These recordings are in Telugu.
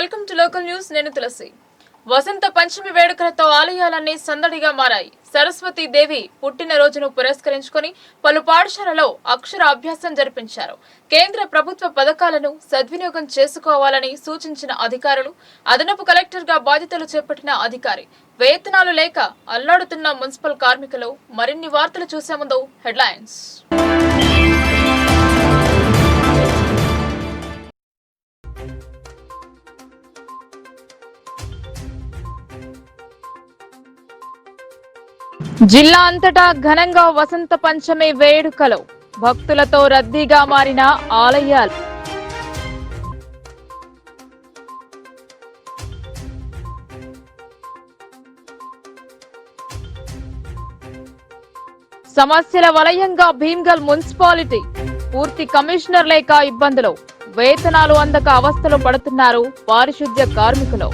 Welcome to local news. నేను తులసి. వసంత పంచమి వేడుకలతో ఆలయాలన్నీ సందడిగా మారాయి. సరస్వతి దేవి పుట్టినరోజును పురస్కరించుకొని పలు పాఠశాలలో అక్షర అభ్యాసం జరిపించారు. కేంద్ర ప్రభుత్వ పథకాలను సద్వినియోగం చేసుకోవాలని సూచించిన అధికారులు, అదనపు కలెక్టర్ గా బాధ్యతలు చేపట్టిన అధికారి, వేతనాలు లేక అల్లాడుతున్న మున్సిపల్ కార్మికులు. మరిన్ని వార్తలు చూసే ముందు హెడ్లైన్స్. జిల్లా అంతటా ఘనంగా వసంత పంచమి వేడుకలు. భక్తులతో రద్దీగా మారిన ఆలయాలు. సమస్యల వలయంగా భీమ్గల్ మున్సిపాలిటీ. పూర్తి కమిషనర్ లేక ఇబ్బందులు. వేతనాలు అందక అవస్థలు పడుతున్నారు పారిశుద్ధ్య కార్మికులు.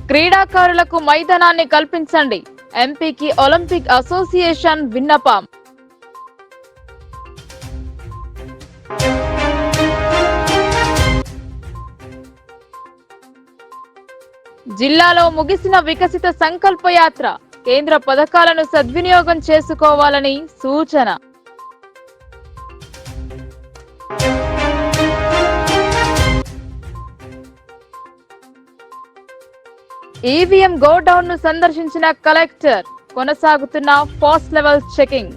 క్రీడాకారులకు మైదానాన్ని కల్పించండి. ఎంపీకి ఒలింపిక్ అసోసియేషన్ విన్నపం. జిల్లాలో ముగిసిన వికసిత సంకల్ప యాత్ర. కేంద్ర పథకాలను సద్వినియోగం చేసుకోవాలని సూచన. ఈవీఎం గోడౌన్ ను సందర్శించిన కలెక్టర్. కొనసాగుతున్న ఫాస్ట్ లెవెల్ చెకింగ్.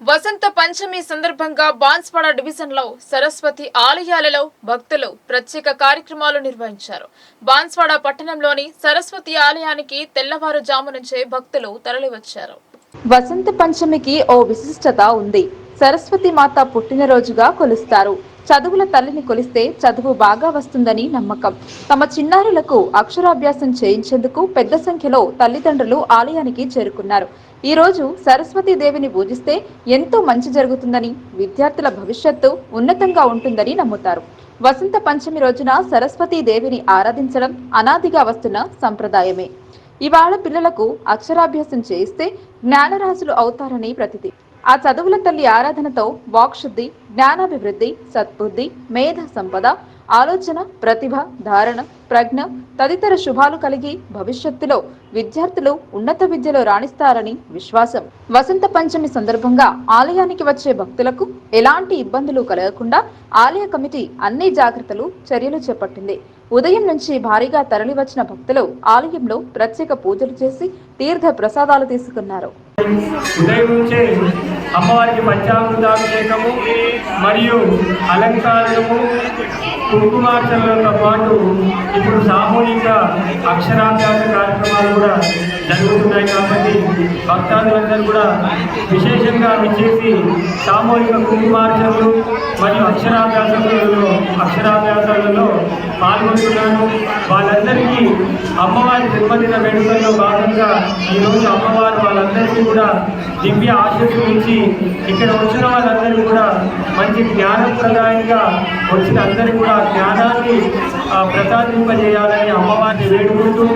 వసంత పంచమి సందర్భంగా బాన్స్వాడ డివిజన్ లో సరస్వతి ఆలయాలలో భక్తులు ప్రత్యేక కార్యక్రమాలు నిర్వహించారు. బాన్స్వాడ పట్టణంలోని సరస్వతి ఆలయానికి తెల్లవారుజాము నుంచే భక్తులు తరలివచ్చారు. వసంత పంచమికి ఓ విశిష్టత ఉంది. సరస్వతి మాత పుట్టినరోజుగా కొలుస్తారు. చదువుల తల్లిని కొలిస్తే చదువు బాగా వస్తుందని నమ్మకం. తమ చిన్నారులకు అక్షరాభ్యాసం చేయించేందుకు పెద్ద సంఖ్యలో తల్లిదండ్రులు ఆలయానికి చేరుకున్నారు. ఈ రోజు సరస్వతీ దేవిని పూజిస్తే ఎంతో మంచి జరుగుతుందని, విద్యార్థుల భవిష్యత్తు ఉన్నతంగా ఉంటుందని నమ్ముతారు. వసంత పంచమి రోజున సరస్వతీ దేవిని ఆరాధించడం అనాదిగా వస్తున్న సంప్రదాయమే. ఇవాళ పిల్లలకు అక్షరాభ్యాసం చేయిస్తే జ్ఞానరాశులు అవుతారని ప్రతీతి. ఆ చదువుల తల్లి ఆరాధనతో వాక్శుద్ధి, జ్ఞానాభివృద్ధి, సద్బుద్ధి, మేధ సంపద, ఆలోచన, ప్రతిభ, ధారణ, ప్రజ్ఞ తదితర శుభాలు కలిగి భవిష్యత్తులో విద్యార్థులు ఉన్నత విద్యలో రాణిస్తారని విశ్వాసం. వసంత పంచమి సందర్భంగా ఆలయానికి వచ్చే భక్తులకు ఎలాంటి ఇబ్బందులు కలగకుండా ఆలయ కమిటీ అన్ని జాగ్రత్తలు, చర్యలు చేపట్టింది. ఉదయం నుంచి భారీగా తరలివచ్చిన భక్తులు ఆలయంలో ప్రత్యేక పూజలు చేసి తీర్థ ప్రసాదాలు తీసుకున్నారు. ఉదయం నుంచే అమ్మవారికి పంచామృతాభిషేకము మరియు అలంకారము, కుంకుమార్చనలతో పాటు ఇప్పుడు సామూహిక అక్షరాభ్యాస కార్యక్రమాలు కూడా జరుగుతున్నాయి. కాబట్టి భక్తాదులందరూ కూడా విశేషంగా విచ్చేసి సామూహిక కుంకుమార్చనలు మరియు అక్షరాభ్యాసాలలో పాల్గొంటున్నాను. వాళ్ళందరికీ అమ్మవారి జన్మదిన వేడుకల్లో భాగంగా ఈరోజు అమ్మవారు వాళ్ళందరికీ కూడా దివ్య ఆశీస్సులు ఇచ్చి ఇక్కడ వచ్చిన వాళ్ళందరికీ కూడా మంచి జ్ఞానప్రదాయంగా వచ్చిన అందరికీ కూడా జ్ఞానాన్ని ప్రసాదింపజేయాలని అమ్మవారిని వేడుకుంటూ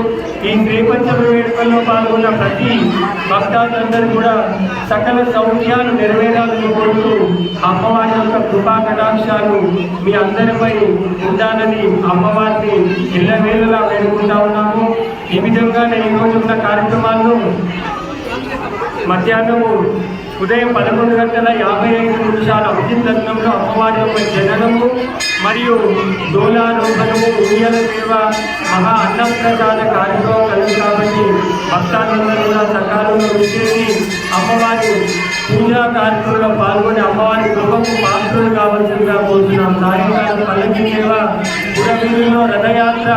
ఈ శ్రీపంచమి వేడుకల్లో పాల్గొన్న ప్రతి భక్తాదులందరూ కూడా సకల సౌఖ్యాలు నెరవేరాలని కోరుతూ అమ్మవారి యొక్క కృపా కటాక్షాలు మీ అందరిపై ఉండాలని అమ్మవారిని ఎల్లవేళలా వేడుకుంటా ఉన్నాము. ఈ విధంగానే ఈరోజు ఉన్న కార్యక్రమాలను మధ్యాహ్నము ఉదయం 11:55 అభిజిత్ లగ్నంలో అమ్మవారి యొక్క జననము మరియు డోలారోహణము, ఉయ్యాల సేవ, మహా అన్నప్రసాద కార్యక్రమం కలిగి కాబట్టి భక్తాదులందరూ కూడా సకాలంలో విచ్చేసి అమ్మవారి పూజా కార్యక్రమంలో పాల్గొని అమ్మవారి కృపకు పాత్రలు కావాల్సిందిగా కోరుతున్నాం. సాయంకాలం పల్లకి సేవ, పురవీధుల్లో రథయాత్ర,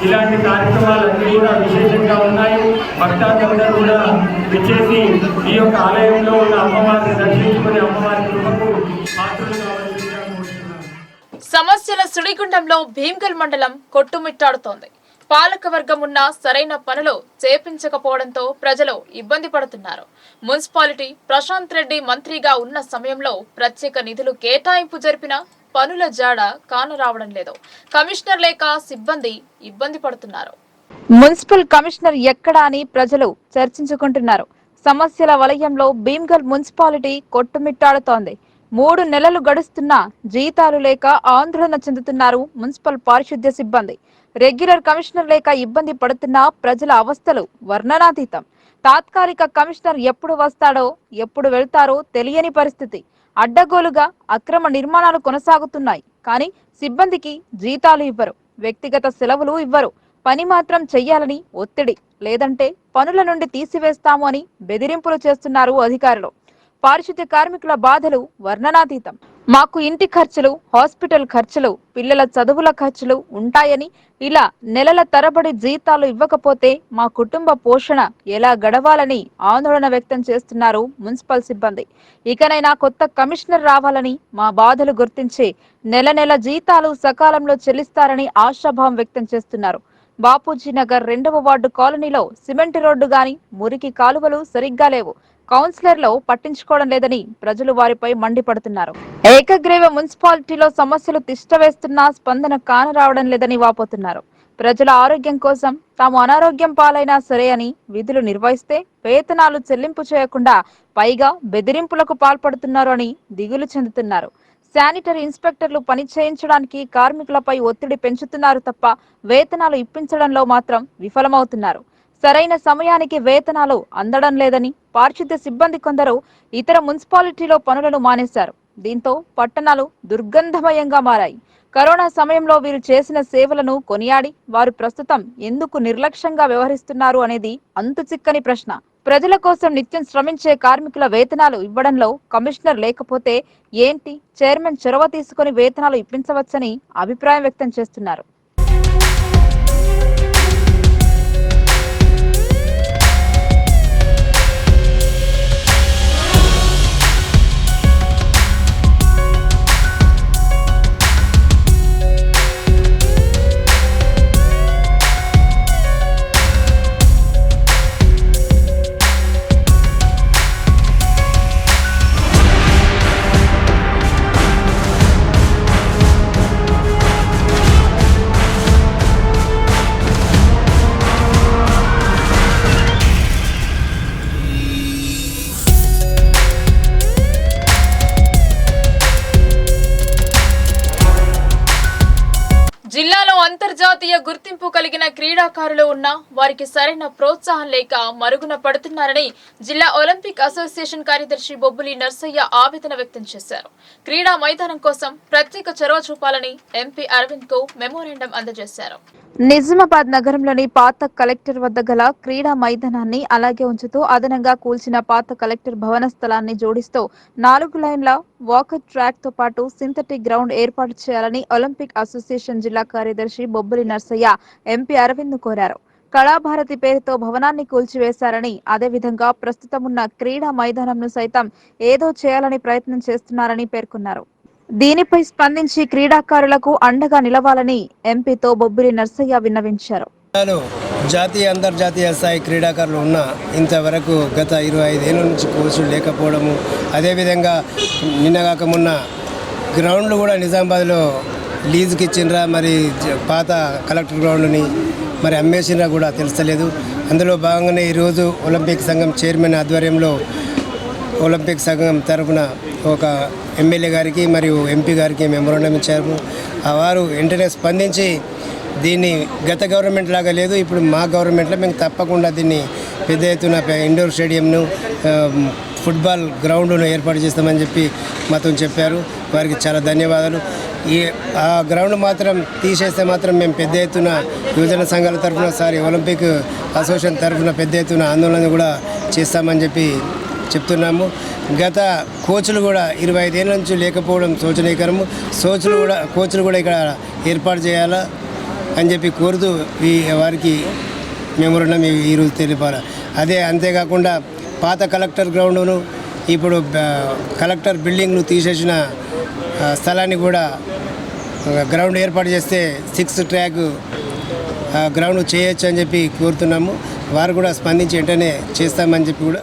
ఇలాంటి కార్యక్రమాలన్నీ కూడా విశేషంగా ఉన్నాయి. భక్తాదులందరూ కూడా విచ్చేసి ఈ యొక్క ఆలయంలో ఉన్న అమ్మవారిని దర్శించుకుని అమ్మవారి కృపకు పాత్రలు కావాల్సిందిగా కోరుతున్నాం. సమస్యల సుడిగుండంలో భీమ్గల్ మండలం కొట్టుమిట్టాడుతోంది. పాలకవర్గం ఉన్న సరైన పనులు చేపించకపోవడంతో ప్రజలు ఇబ్బంది పడుతున్నారు. మున్సిపాలిటీ ప్రశాంత్ రెడ్డి మంత్రిగా ఉన్న సమయంలో ప్రత్యేక నిధులు కేటాయింపు జరిపినా పనుల జాడ కానరావడం లేదు. కమిషనర్ లేక సిబ్బంది ఇబ్బంది పడుతున్నారు. మున్సిపల్ కమిషనర్ ఎక్కడా అని ప్రజలు చర్చించుకుంటున్నారు. సమస్యల వలయంలో భీమ్గల్ మున్సిపాలిటీ కొట్టుమిట్టాడుతోంది. 3 నెలలు గడుస్తున్నా జీతాలు లేక ఆందోళన చెందుతున్నారు మున్సిపల్ పారిశుద్ధ్య సిబ్బంది. రెగ్యులర్ కమిషనర్ లేక ఇబ్బంది పడుతున్న ప్రజల అవస్థలు వర్ణనాతీతం. తాత్కాలిక కమిషనర్ ఎప్పుడు వస్తాడో ఎప్పుడు వెళ్తారో తెలియని పరిస్థితి. అడ్డగోలుగా అక్రమ నిర్మాణాలు కొనసాగుతున్నాయి. కానీ సిబ్బందికి జీతాలు ఇవ్వరు, వ్యక్తిగత సెలవులు ఇవ్వరు. పని మాత్రం చెయ్యాలని ఒత్తిడి, లేదంటే పనుల నుండి తీసివేస్తాము అని బెదిరింపులు చేస్తున్నారు అధికారులు. పారిశుద్ధ్య కార్మికుల బాధలు వర్ణనాతీతం. మాకు ఇంటి ఖర్చులు, హాస్పిటల్ ఖర్చులు, పిల్లల చదువుల ఖర్చులు ఉంటాయని ఇలా నెలల తరబడి జీతాలు ఇవ్వకపోతే మా కుటుంబ పోషణ ఎలా గడవాలని ఆందోళన వ్యక్తం చేస్తున్నారు మున్సిపల్ సిబ్బంది. ఇకనైనా కొత్త కమిషనర్ రావాలని, మా బాధలు గుర్తించి నెల జీతాలు సకాలంలో చెల్లిస్తారని ఆశాభావం వ్యక్తం చేస్తున్నారు. బాపూజీ నగర్ 2వ వార్డు కాలనీలో సిమెంట్ రోడ్డు గాని, మురికి కాలువలు సరిగ్గా లేవు. కౌన్సిలర్లు పట్టించుకోవడం లేదని ప్రజలు వారిపై మండిపడుతున్నారు. ఏకగ్రీవ మున్సిపాలిటీలో సమస్యలు తిష్టవేస్తున్నా స్పందన కానరావడం లేదని వాపోతున్నారు. ప్రజల ఆరోగ్యం కోసం తాము అనారోగ్యం పాలైనా సరే అని విధులు నిర్వహిస్తే వేతనాలు చెల్లింపు చేయకుండా పైగా బెదిరింపులకు పాల్పడుతున్నారు అని దిగులు చెందుతున్నారు. శానిటరీ ఇన్స్పెక్టర్లు పని చేయించడానికి కార్మికులపై ఒత్తిడి పెంచుతున్నారు తప్ప వేతనాలు ఇప్పించడంలో మాత్రం విఫలమవుతున్నారు. సరైన సమయానికి వేతనాలు అందడం లేదని పారిశుద్ధ్య సిబ్బంది కొందరు ఇతర మున్సిపాలిటీలో పనులను మానేశారు. దీంతో పట్టణాలు దుర్గంధమయంగా మారాయి. కరోనా సమయంలో వీరు చేసిన సేవలను కొనియాడి వారు ప్రస్తుతం ఎందుకు నిర్లక్ష్యంగా వ్యవహరిస్తున్నారు అనేది అంతుచిక్కని ప్రశ్న. ప్రజల కోసం నిత్యం శ్రమించే కార్మికుల వేతనాలు ఇవ్వడంలో కమిషనర్ లేకపోతే ఏంటి, చైర్మన్ చొరవ తీసుకుని వేతనాలు ఇప్పించవచ్చని అభిప్రాయం వ్యక్తం చేస్తున్నారు. జిల్లాలో అంతర్జాతీయ గుర్తింపు కలిగిన క్రీడాకారులు ఉన్నా వారికి సరైన ప్రోత్సాహం లేక మరుగున పడుతున్నారని జిల్లా ఒలింపిక్ అసోసియేషన్ కార్యదర్శి బొబ్బులి నర్సయ్య ఆవేదన వ్యక్తం చేశారు. క్రీడా మైదానం కోసం ప్రత్యేక చొరవ చూపాలని ఎంపీ అరవింద్ కు మెమోరాండం అందజేశారు. నిజామాబాద్ నగరంలోని పాత కలెక్టర్ వద్ద గల క్రీడా మైదానాన్ని అలాగే ఉంచుతూ అదనంగా కూల్చిన పాత కలెక్టర్ భవన స్థలాన్ని జోడిస్తూ 4 లైన్ల వాకర్ ట్రాక్ తో పాటు సింథటిక్ గ్రౌండ్ ఏర్పాటు చేయాలని ఒలింపిక్ అసోసియేషన్ జిల్లా కార్యదర్శి బొబ్బులి నర్సయ్య ఎంపీ అరవింద్ కోరారు. కళాభారతి పేరుతో భవనాన్ని కూల్చివేశారని, అదేవిధంగా ప్రస్తుతం ఉన్న క్రీడా మైదానంను సైతం ఏదో చేయాలని ప్రయత్నం చేస్తున్నారని పేర్కొన్నారు. దీనిపై స్పందించి క్రీడాకారులకు అండగా నిలవాలని ఎంపీతో బొబ్బిలి నర్సయ్య విన్నవించారు. జాతీయ అంతర్జాతీయ స్థాయి క్రీడాకారులు ఉన్న ఇంతవరకు గత 25 ఏళ్ళ నుంచి కోచ్లు లేకపోవడము, అదేవిధంగా నిన్నగాక మొన్న గ్రౌండ్లు కూడా నిజామాబాద్లో లీజుకి ఇచ్చిండ్రా, మరి పాత కలెక్టర్ గ్రౌండ్ని మరి అమ్మేసినరా కూడా తెలుస్తలేదు. అందులో భాగంగానే ఈరోజు ఒలింపిక్ సంఘం చైర్మన్ ఆధ్వర్యంలో ఒలింపిక్ సంఘం తరఫున ఒక ఎమ్మెల్యే గారికి మరియు ఎంపీ గారికి మెమోరాండం ఇచ్చారు. వారు వెంటనే స్పందించి దీన్ని గత గవర్నమెంట్ లాగా లేదు, ఇప్పుడు మా గవర్నమెంట్లో మేము తప్పకుండా దీన్ని పెద్ద ఎత్తున ఇండోర్ స్టేడియంను, ఫుట్బాల్ గ్రౌండ్ను ఏర్పాటు చేస్తామని చెప్పి మాతో చెప్పారు. వారికి చాలా ధన్యవాదాలు. ఆ గ్రౌండ్ మాత్రం తీసేస్తే మాత్రం మేము పెద్ద ఎత్తున యువజన సంఘాల తరఫున ఒలింపిక్ అసోసియేషన్ తరఫున పెద్ద ఎత్తున ఆందోళన కూడా చేస్తామని చెప్పి చెప్తున్నాము. గత కోచ్లు కూడా 25 ఏళ్ళ నుంచి లేకపోవడం శోచనీయకరము. కోచ్లు కూడా ఇక్కడ ఏర్పాటు చేయాలా అని చెప్పి కోరుతూ వారికి మెమోరాండం ఈరోజు తెలిపాలి. అంతేకాకుండా పాత కలెక్టర్ గ్రౌండ్ను, ఇప్పుడు కలెక్టర్ బిల్డింగ్ను తీసేసిన స్థలాన్ని కూడా గ్రౌండ్ ఏర్పాటు చేస్తే 6 ట్రాక్ గ్రౌండ్ చేయొచ్చు అని చెప్పి కోరుతున్నాము. వారు కూడా స్పందించి వెంటనే చేస్తామని చెప్పి కూడా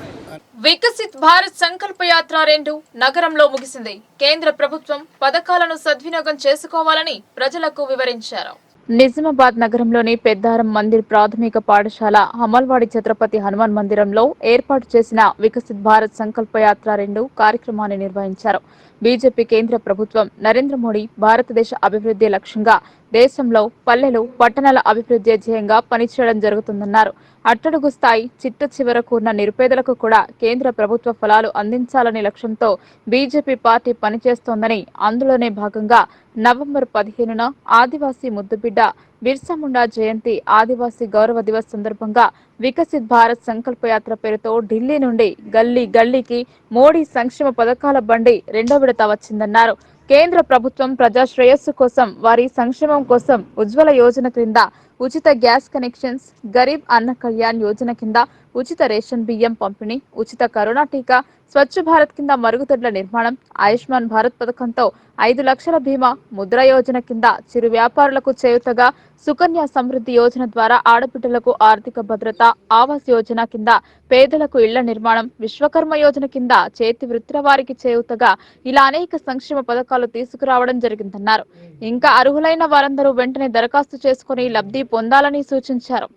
వికసిత్ భారత్ సంకల్ప యాత్ర 2 నగరంలో ముగిసింది. కేంద్ర ప్రభుత్వం పథకాలను సద్వినియోగం చేసుకోవాలని ప్రజలకు వివరించారు. నిజామాబాద్ నగరంలోని పెద్దారం మందిర్ ప్రాథమిక పాఠశాల అమల్వాడి ఛత్రపతి హనుమాన్ మందిరంలో ఏర్పాటు చేసిన వికసిత్ భారత్ సంకల్ప యాత్ర 2 కార్యక్రమాన్ని నిర్వహించారు. బీజేపీ కేంద్ర ప్రభుత్వం నరేంద్ర మోడీ భారతదేశ అభివృద్ధి లక్ష్యంగా దేశంలో పల్లెలు పట్టణాల అభివృద్ధి ధ్యేయంగా పనిచేయడం జరుగుతుందన్నారు. అట్టడుగు స్థాయి చిట్ట చివరకు ఉన్న నిరుపేదలకు కూడా కేంద్ర ప్రభుత్వ ఫలాలు అందించాలనే లక్ష్యంతో బీజేపీ పార్టీ పనిచేస్తోందని, అందులోనే భాగంగా నవంబర్ 15న ఆదివాసీ ముద్దుబిడ్డ బిర్సా ముండా జయంతి ఆదివాసీ గౌరవ దివస్ సందర్భంగా వికసిత్ భారత్ సంకల్ప యాత్ర పేరుతో ఢిల్లీ నుండి గల్లీ గల్లీకి మోడీ సంక్షేమ పథకాల బండి 2వ విడత వచ్చిందన్నారు. కేంద్ర ప్రభుత్వం ప్రజా శ్రేయస్సు కోసం, వారి సంక్షేమం కోసం ఉజ్వల యోజన క్రింద ఉచిత గ్యాస్ కనెక్షన్స్, గరీబ్ అన్న కళ్యాణ్ యోజన కింద ఉచిత రేషన్ బియ్యం పంపిణీ, ఉచిత కరోనా టీకా, స్వచ్ఛ భారత్ కింద మరుగుదొడ్ల నిర్మాణం, ఆయుష్మాన్ భారత్ పథకంతో 5 లక్షల బీమా, ముద్ర యోజన కింద చిరు వ్యాపారులకు చేయూతగా, సుకన్య సమృద్ధి యోజన ద్వారా ఆడబిడ్డలకు ఆర్థిక భద్రత, ఆవాస్ యోజన కింద పేదలకు ఇళ్ల నిర్మాణం, విశ్వకర్మ యోజన కింద చేతి వృత్తుల వారికి చేయూతగా ఇలా అనేక సంక్షేమ పథకాలు తీసుకురావడం జరిగిందన్నారు. ఇంకా అర్హులైన వారందరూ వెంటనే దరఖాస్తు చేసుకుని లబ్ధి పొందాలని సూచించారు.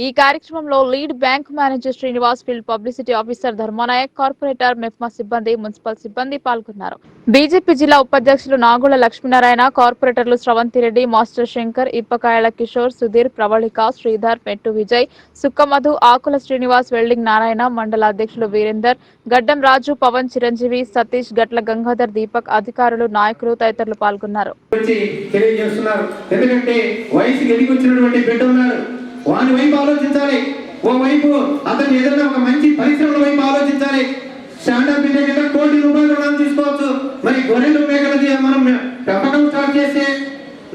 ఈ కార్యక్రమంలో lead bank manager Srinivas, field publicity officer Dharma Nayak, corporator MEPMA సిబ్బంది, మున్సిపల్ సిబ్బంది పాల్గొన్నారు. బీజేపీ జిల్లా ఉపాధ్యక్షులు నాగుల లక్ష్మీనారాయణ, కార్పొరేటర్లు స్రవంతిరెడ్డి, మాస్టర్ శంకర్, ఇప్పకాయల కిషోర్, సుధీర్, ప్రవళిక, శ్రీధర్, మెట్టు విజయ్, సుక్కమధు, ఆకుల శ్రీనివాస్, వెల్డింగ్ నారాయణ, మండల అధ్యక్షులు వీరేందర్, గడ్డం రాజు, పవన్, చిరంజీవి, సతీష్, గట్ల గంగాధర్, దీపక్, అధికారులు, నాయకులు తదితరులు పాల్గొన్నారు. వాని వైపు ఆలోచించాలి. ఓ వైపు అతను ఏదైనా ఒక మంచి పరిశ్రమల వైపు ఆలోచించాలి. స్టాండప్ ఇండియా కింద ₹1 కోటి రుణాలు తీసుకోవచ్చు. మరి గొర్రెలు మేకలది మనం పెంపకం స్టార్ట్ చేస్తే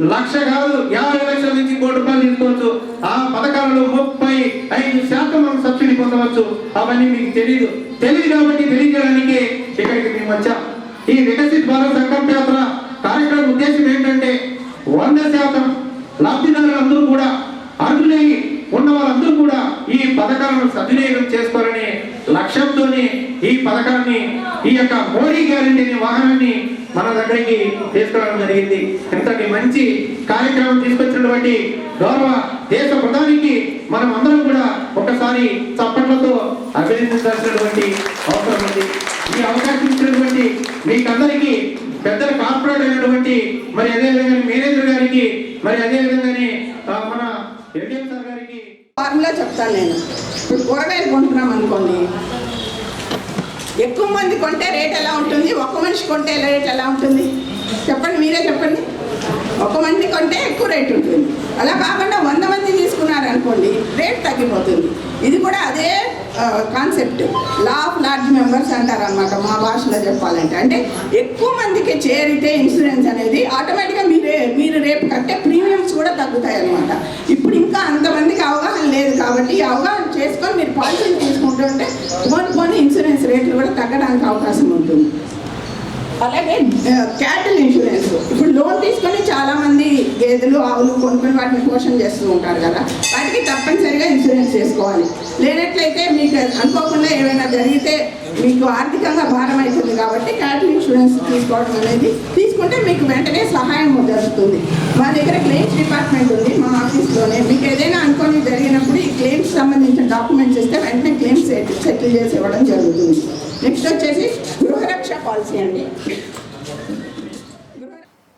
1,00,000 కాదు 50 లక్షల నుంచి ₹1 కోటి తీసుకోవచ్చు. ఆ పథకాలలో 35% మనం సబ్సిడీ పొందవచ్చు. అవన్నీ మీకు తెలియదు కాబట్టి తెలియజేయడానికి ఇక్కడికి మేము వచ్చాం. ఈ వికసిత్ భారత్ సంకల్ప యాత్ర కార్యక్రమం ఉద్దేశం ఏంటంటే 100% లబ్ధిదారులందరూ కూడా, అర్హులై ఉన్న వాళ్ళందరూ కూడా ఈ పథకాలను సద్వినియోగం చేసుకోవాలనే లక్ష్యంతోనే ఈ పథకాన్ని, ఈ యొక్క మోడీ గ్యారెంటీ వాహనాన్ని మన దగ్గరికి తీసుకురావడం జరిగింది. ఇంతటి మంచి కార్యక్రమం తీసుకొచ్చినటువంటి గౌరవ దేశ ప్రధానికి మనం అందరం కూడా ఒకసారి చప్పట్లతో అభినందించాల్సినటువంటి అవసరం ఉంది. ఈ అవకాశం ఇచ్చినటువంటి మీకందరికీ పెద్దల కార్పొరేట్ అయినటువంటి మరి అదేవిధంగా మేనేజర్ గారికి, మరి అదేవిధంగానే మన ఎల్డీఎం సార్ గారికి ఫార్ములా చెప్తాను నేను. ఇప్పుడు కూరగాయలు కొంటున్నాం అనుకోండి, ఎక్కువ మంది కొంటే రేట్ ఎలా ఉంటుంది, ఒక్క మనిషి కొంటే రేట్ ఎలా ఉంటుంది చెప్పండి, మీరే చెప్పండి. ఒక మంది కొంటే ఎక్కువ రేట్ ఉంటుంది. అలా కాకుండా 100 మంది తీసుకున్నారనుకోండి రేట్ తగ్గిపోతుంది. ఇది కూడా అదే concept, law of large members అంటారు అనమాట మా భాషలో చెప్పాలంటే. అంటే ఎక్కువ మందికి చేరితే ఇన్సూరెన్స్ అనేది ఆటోమేటిక్గా మీరు రేపు కట్టే ప్రీమియమ్స్ కూడా తగ్గుతాయి అనమాట. ఇప్పుడు ఇంకా అంతమందికి అవగాహన లేదు కాబట్టి ఈ అవగాహన చేసుకొని మీరు పాలసీలు తీసుకుంటుంటే పోనీ ఇన్సూరెన్స్ రేట్లు కూడా తగ్గడానికి అవకాశం ఉంటుంది. అలాగే క్యాటిల్ ఇన్సూరెన్స్, ఇప్పుడు లోన్ తీసుకొని చాలామంది గేదెలు ఆవులు కొనుక్కొని వాటిని పోషణ చేస్తూ ఉంటారు కదా, వాటికి తప్పనిసరిగా ఇన్సూరెన్స్ చేసుకోవాలి. లేనట్లయితే మీకు అనుకోకుండా ఏమైనా జరిగితే మీకు ఆర్థికంగా భారం అవుతుంది. కాబట్టి క్యాటిల్ ఇన్సూరెన్స్ తీసుకోవడం అనేది తీసుకుంటే మీకు వెంటనే సహాయం జరుగుతుంది. మా దగ్గర క్లెయిమ్స్ డిపార్ట్మెంట్ ఉంది మా ఆఫీస్లోనే. మీకు ఏదైనా అనుకోని జరిగినప్పుడు ఈ క్లెయిమ్స్ సంబంధించిన డాక్యుమెంట్స్ ఇస్తే వెంటనే క్లెయిమ్స్ సెటిల్ చేసి ఇవ్వడం జరుగుతుంది. నెక్స్ట్ వచ్చేసి గృహరక్ష పాలసీ అండి.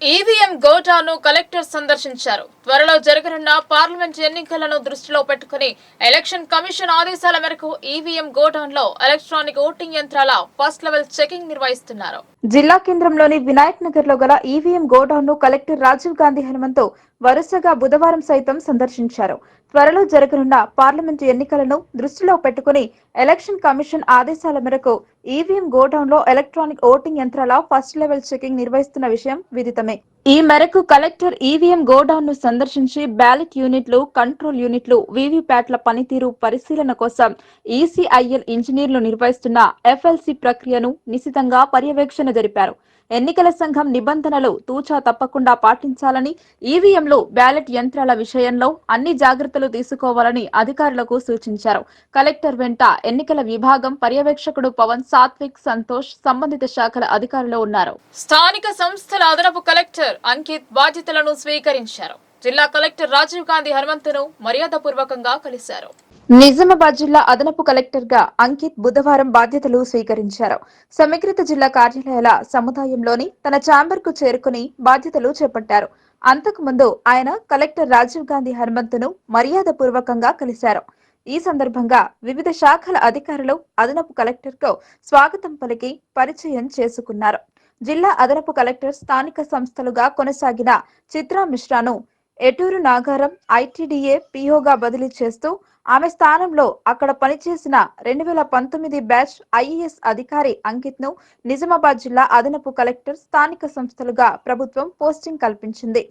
ఈవీఎం గోడాను కలెక్టర్ సందర్శించారు. త్వరలో జరగనున్న పార్లమెంట్ ఎన్నికలను దృష్టిలో పెట్టుకుని ఎలక్షన్ కమిషన్ ఆదేశాల మేరకు ఈవీఎం గోడౌన్ లో ఎలక్ట్రానిక్ ఓటింగ్ యంత్రాల ఫస్ట్ లెవెల్ చెకింగ్ నిర్వహిస్తున్నారు. జిల్లా కేంద్రంలోని వినాయక్ నగర్ లో గల ఈవీఎం గోడౌన్ ను కలెక్టర్ రాజీవ్ గాంధీ హనుమంతు వరుసగా బుధవారం సైతం సందర్శించారు. త్వరలో జరగనున్న పార్లమెంటు ఎన్నికలను దృష్టిలో పెట్టుకుని ఎలక్షన్ కమిషన్ ఆదేశాల మేరకు ఈవీఎం గోడౌన్లో ఎలక్ట్రానిక్ ఓటింగ్ యంత్రాల ఫస్ట్ లెవెల్ చెకింగ్ నిర్వహిస్తున్న విషయం విదితమే. ఈ మేరకు కలెక్టర్ ఈవీఎం గోడౌన్ ను సందర్శించి బ్యాలెట్ యూనిట్లు, కంట్రోల్ యూనిట్లు, వీవీప్యాట్ల పనితీరు పరిశీలన కోసం ఈసీఐఎల్ ఇంజనీర్లు నిర్వహిస్తున్న ఎఫ్ఎల్సీ ప్రక్రియను నిశితంగా పర్యవేక్షణ జరిపారు. ఎన్నికల సంఘం నిబంధనలు తూచా తప్పకుండా పాటించాలని, ఈవీఎంలు, బ్యాలెట్ యంత్రాల విషయంలో అన్ని జాగ్రత్తలు తీసుకోవాలని అధికారులకు సూచించారు. కలెక్టర్ వెంట ఎన్నికల విభాగం పర్యవేక్షకుడు పవన్, సాత్విక్, సంతోష్, సంబంధిత శాఖల అధికారులు ఉన్నారు. స్థానిక సంస్థల అదనపు కలెక్టర్ అంకిత్ బాధ్యతలను స్వీకరించారు. జిల్లా కలెక్టర్ రాజీవ్ గాంధీ హనుమంతును మర్యాదపూర్వకంగా కలిశారు. నిజామాబాద్ జిల్లా అదనపు కలెక్టర్ గా అంకిత్ బుధవారం బాధ్యతలు స్వీకరించారు. సమీకృత జిల్లా కార్యాలయాల సముదాయంలోని తన ఛాంబర్ కు చేరుకుని బాధ్యతలు చేపట్టారు. అంతకుముందు ఆయన కలెక్టర్ రాజీవ్ గాంధీ హనుమంతును మర్యాదపూర్వకంగా కలిశారు. ఈ సందర్భంగా వివిధ శాఖల అధికారులు అదనపు కలెక్టర్ కు స్వాగతం పలికి పరిచయం చేసుకున్నారు. జిల్లా అదనపు కలెక్టర్ స్థానిక సంస్థలుగా కొనసాగిన చిత్రా మిశ్రాను ఎటూరు నాగారం ఐటీడీఏ పీఓగా బదిలీ చేస్తూ ఆమె స్థానంలో అక్కడ పనిచేసిన 2019 బ్యాచ్ ఐఏఎస్ అధికారి అంకిత్ ను నిజామాబాద్ జిల్లా అదనపు కలెక్టర్ స్థానిక సంస్థలుగా ప్రభుత్వం పోస్టింగ్ కల్పించింది.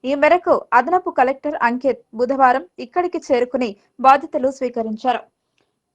ఈ మేరకు అదనపు కలెక్టర్ అంకిత్ బుధవారం ఇక్కడికి చేరుకుని బాధ్యతలు స్వీకరించారు.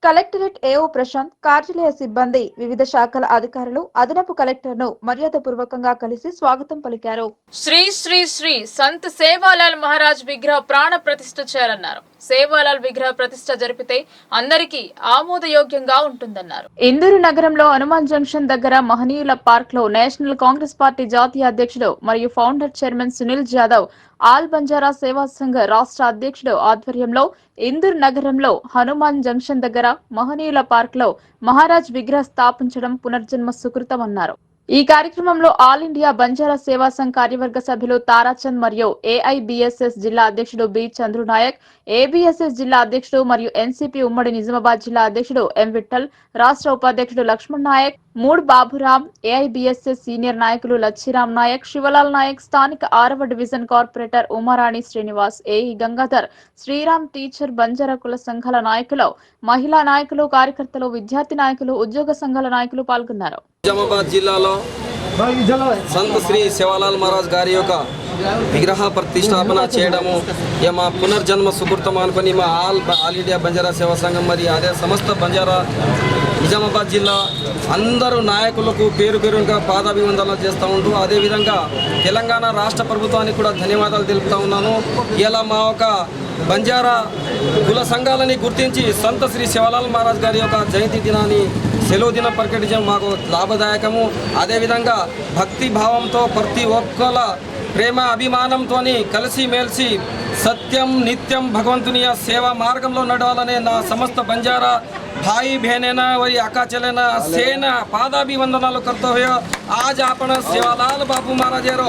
కలెక్టరేట్ ఏఓ ప్రశాంత్, కార్యాలయ సిబ్బంది, వివిధ శాఖల అధికారులు అదనపు కలెక్టర్ ను మర్యాదపూర్వకంగా కలిసి స్వాగతం పలికారు. శ్రీ శ్రీ శ్రీ సంత్ సేవాలాల్ మహారాజ్ విగ్రహ ప్రాణ ప్రతిష్ఠ చేయాలన్నారు. సేవాలాల్ విగ్రహ ప్రతిష్ఠ జరిపితే అందరికీ ఆమోదయోగ్యంగా ఉంటుందన్నారు. ఇందూరు నగరంలో హనుమాన్ జంక్షన్ దగ్గర మహనీయుల పార్క్ లో నేషనల్ కాంగ్రెస్ పార్టీ జాతీయ అధ్యక్షుడు మరియు founder chairman Sunil Jadhav, all Banjara సేవా సంఘ్ రాష్ట్ర అధ్యక్షుడు ఆధ్వర్యంలో ఇందూరు నగరంలో హనుమాన్ జంక్షన్ దగ్గర మహనీయుల పార్క్ లో మహారాజ్ విగ్రహ స్థాపించడం పునర్జన్మ సుకృతమన్నారు. ఈ కార్యక్రమంలో ఆల్ ఇండియా బంజారా సేవా సంఘ్ కార్యవర్గ సభ్యులు తారాచంద్ మరియు ఏఐబిఎస్ఎస్ జిల్లా అధ్యక్షుడు బి చంద్రునాయక్, ఏబిఎస్ఎస్ జిల్లా అధ్యక్షుడు మరియు ఎన్సీపీ ఉమ్మడి నిజామాబాద్ జిల్లా అధ్యక్షుడు ఎం విఠల్, రాష్ట్ర ఉపాధ్యక్షుడు లక్ష్మణ్ నాయక్, మూడ్ బాబురాం, ఏఐబిఎస్ఎస్ సీనియర్ నాయకులు లచ్చిరామ్ నాయక్, శివలాల్ నాయక్, స్థానిక 6వ division corporator Umarani Srinivas, AE Gangadhar, Sriram teacher, Banjara కుల సంఘాల నాయకులు, మహిళా నాయకులు, కార్యకర్తలు, విద్యార్థి నాయకులు, ఉద్యోగ సంఘాల నాయకులు పాల్గొన్నారు. నిజామాబాద్ జిల్లాలో సంత్ శ్రీ సేవాలాల్ మహారాజ్ గారి యొక్క విగ్రహ ప్రతిష్టాపన చేయడము మా పునర్జన్మ సుకృతం అనుకుని మా ఆల్ ఇండియా బంజారా సేవా సంఘం మరియు అదే సమస్త బంజారా నిజామాబాద్ జిల్లా అందరూ నాయకులకు పేరు పేరుగా పాదాభివందనలు చేస్తూ ఉంటూ అదేవిధంగా తెలంగాణ రాష్ట్ర ప్రభుత్వానికి కూడా ధన్యవాదాలు తెలుపుతూ ఉన్నాను. ఇలా మా ఒక బంజారా కుల సంఘాలని గుర్తించి సంత శ్రీ సేవాలాల్ మహారాజ్ గారి యొక్క జయంతి దినాన్ని సెలవు దినం ప్రకటించడం మాకు లాభదాయకము. అదేవిధంగా భక్తి భావంతో ప్రతి ఒక్కల ప్రేమ అభిమానంతో కలిసిమెలిసి సత్యం నిత్యం భగవంతుని సేవా మార్గంలో నడవాలనే నా సమస్త బంజారా भाई बहनेना वही आका चलेना सेना पादाभिवंदनाలు करतो हुए आज आपण सेवालाल बापू महाराज रो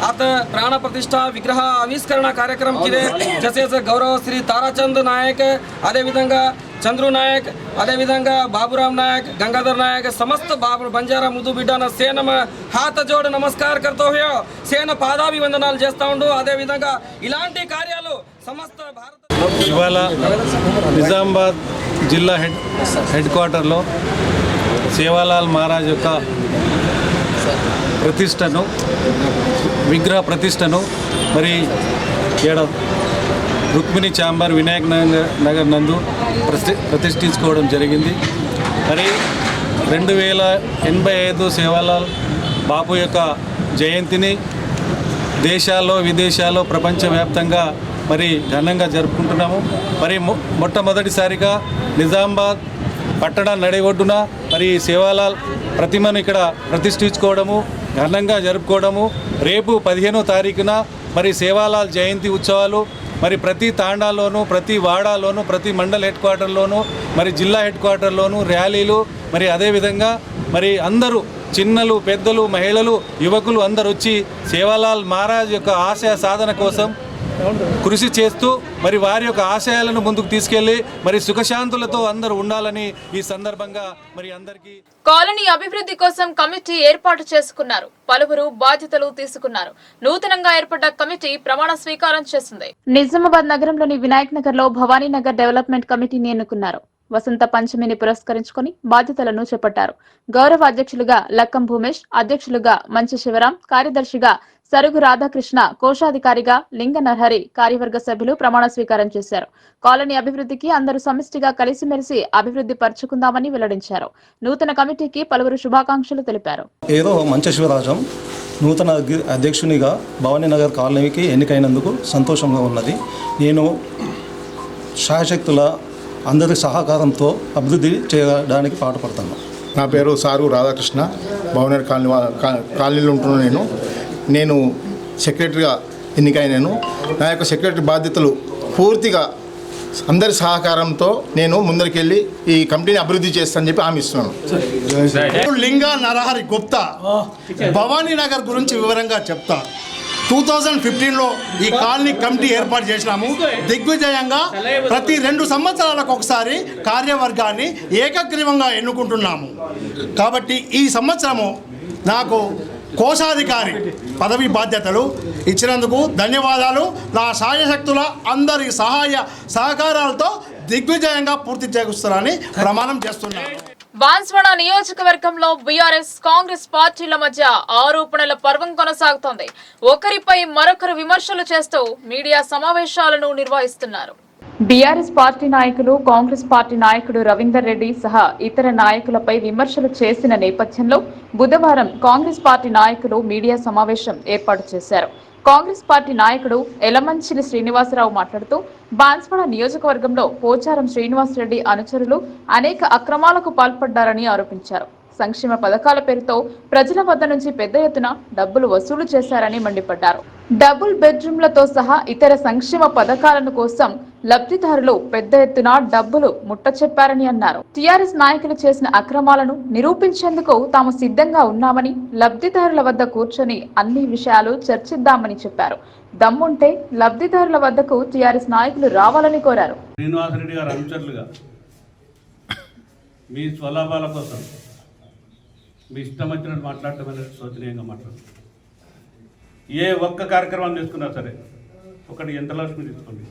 आता प्राण प्रतिष्ठा विग्रह आविष्करण कार्यक्रम किरे जसे गौरव श्री ताराचंद नायक अदे विधंगा चंद्रू नायक अदे विधंगा बाबूराम नायक गंगाधर नायक समस्त బంజారా ముద్దు బిడ్డన సేన హాత జోడు నమస్కార్ करतो हुए సేన పాదాభివందనాలు చేస్తా ఉండు. అదే విధంగా ఇలాంటి కార్యాలు సమస్త భారత ఇవాళ నిజామాబాద్ జిల్లా హెడ్ క్వార్టర్లో సేవాలాల్ మహారాజ్ యొక్క ప్రతిష్టను విగ్రహ ప్రతిష్టను మరి రుక్మిణి ఛాంబర్ వినాయక్ నగర్ నందు ప్రతిష్ఠించుకోవడం జరిగింది. మరి 2085 సేవాలాల్ బాపు యొక్క జయంతిని దేశాల్లో విదేశాల్లో ప్రపంచవ్యాప్తంగా మరి ఘనంగా జరుపుకుంటున్నాము. మరి మొట్టమొదటిసారిగా నిజామాబాద్ పట్టణ నడిఒడ్డున మరి సేవాలాల్ ప్రతిమను ఇక్కడ ప్రతిష్ఠించుకోవడము, ఘనంగా జరుపుకోవడము. రేపు 15వ తారీఖున మరి సేవాలాల్ జయంతి ఉత్సవాలు మరి ప్రతి తాండాలోనూ, ప్రతి వాడాలోనూ, ప్రతి మండల్ హెడ్ క్వార్టర్లోనూ, మరి జిల్లా హెడ్ క్వార్టర్లోనూ ర్యాలీలు, మరి అదేవిధంగా మరి అందరూ చిన్నలు, పెద్దలు, మహిళలు, యువకులు అందరూ వచ్చి సేవాలాల్ మహారాజ్ యొక్క ఆశయ సాధన కోసం కృషి చేస్తూ మరి వారి యొక్క ఆశయాలను ముందుకు తీసుకెళ్లి మరి సుఖశాంతులతో అందరూ ఉండాలని ఈ సందర్భంగా మరి అందరికీ కాలనీ అభివృద్ధి కోసం కమిటీ ఏర్పాటు చేసుకున్నారు. పలువురు బాధ్యతలు తీసుకున్నారు. నూతనంగా ఏర్పడ్డ కమిటీ ప్రమాణ స్వీకారం చేసింది. నిజామాబాద్ నగరంలోని వినాయక్ నగర్ లో భవానీ నగర్ డెవలప్మెంట్ కమిటీని ఎన్నుకున్నారు. వసంత పంచమిని పురస్కరించుకుని బాధ్యతలను చేపట్టారు. గౌరవ అధ్యక్షులుగా లక్కం భూమేష్, అధ్యక్షులుగా మంచి శివరాం, కార్యదర్శిగా సరుగు రాధాకృష్ణ, కోశాధికారిగా లింగ నరహరి, కార్యవర్గ సభ్యులు ప్రమాణ స్వీకారం చేశారు. కాలనీ అభివృద్ధికి అందరూ సమిష్టిగా కలిసిమెలిసి అభివృద్ధి పరుచుకుందామని వెల్లడించారు. నూతన కమిటీకి పలువురు శుభాకాంక్షలు తెలిపారు. ఏదో మంచి శివరాజం నూతన అధ్యక్షునిగా భవానీ నగర్ కాలనీకి ఎన్నికైనందుకు సంతోషంగా ఉన్నది. నేను శాయశక్తుల అందరి సహకారంతో అభివృద్ధి చేయడానికి పాటుపడతాను. నా పేరు సారు రాధాకృష్ణ, భవనర్ కాలనీలో ఉంటున్నాను. నేను సెక్రటరీగా ఎన్నికైనాను. నా యొక్క సెక్రటరీ బాధ్యతలు పూర్తిగా అందరి సహకారంతో నేను ముందరికెళ్ళి ఈ కమిటీని అభివృద్ధి చేస్తానని చెప్పి హామీ ఇస్తున్నాను. లింగ నరహరి గుప్తా, భవానీ నగర్ గురించి వివరంగా చెప్తా. 2015లో ఈ కాలనీ కమిటీ ఏర్పాటు చేసినాము. దిగ్విజయంగా ప్రతి 2 సంవత్సరాలకు ఒకసారి కార్యవర్గాన్ని ఏకగ్రీవంగా ఎన్నుకుంటున్నాము. కాబట్టి ఈ సంవత్సరము నాకు కోశాధికారి పదవి బాధ్యతలు ఇచ్చినందుకు ధన్యవాదాలు. నా సాయశక్తుల అందరి సహాయ సహకారాలతో దిగ్విజయంగా పూర్తి చేస్తానని ప్రమాణం చేస్తున్నాను. బాన్స్వాడ నియోజకవర్గంలో బీఆర్ఎస్ కాంగ్రెస్ పార్టీల మధ్య ఆరోపణల పర్వం కొనసాగుతోంది. ఒకరిపై మరొకరు విమర్శలు చేస్తూ మీడియా సమావేశాలను నిర్వహిస్తున్నారు. బీఆర్ఎస్ పార్టీ నాయకులు కాంగ్రెస్ పార్టీ నాయకుడు రవీందర్ రెడ్డి సహా ఇతర నాయకులపై విమర్శలు చేసిన నేపథ్యంలో బుధవారం కాంగ్రెస్ పార్టీ నాయకులు మీడియా సమావేశం ఏర్పాటు చేశారు. కాంగ్రెస్ పార్టీ నాయకుడు ఎలమంచిలి శ్రీనివాసరావు మాట్లాడుతూ బాన్స్వాడ నియోజకవర్గంలో పోచారం శ్రీనివాసరెడ్డి అనుచరులు అనేక అక్రమాలకు పాల్పడ్డారని ఆరోపించారు. సంక్షేమ పథకాల పేరుతో ప్రజల వద్ద నుంచి పెద్ద ఎత్తున డబ్బులు వసూలు చేశారని మండిపడ్డారు. డబుల్ బెడ్రూమ్లతో సహా ఇతర సంక్షేమ పథకాలను కోసం లబ్ధిదారులు పెద్ద ఎత్తున డబ్బులు ముట్టచెప్పారని అన్నారు. టీఆర్ఎస్ నాయకులు చేసిన అక్రమాలను నిరూపించేందుకు తాము సిద్ధంగా ఉన్నామని, లబ్ధిదారుల వద్ద కూర్చొని అన్ని విషయాలు చర్చిద్దామని చెప్పారు. దమ్ముంటే లబ్ధిదారుల వద్దకు టీఆర్ఎస్ నాయకులు రావాలని కోరారు. శ్రీనివాసరెడ్డి గారు అనుచరులుగా మీ స్వలాభాల కోసం మీ ఇష్టం వచ్చినట్టు మాట్లాడటం అనేది శోచనీయంగా మాట్లాడుతుంది. ఏ ఒక్క కార్యక్రమం తీసుకున్నా సరే, ఒకటి యంత్రలక్ష్మి తీసుకోండి,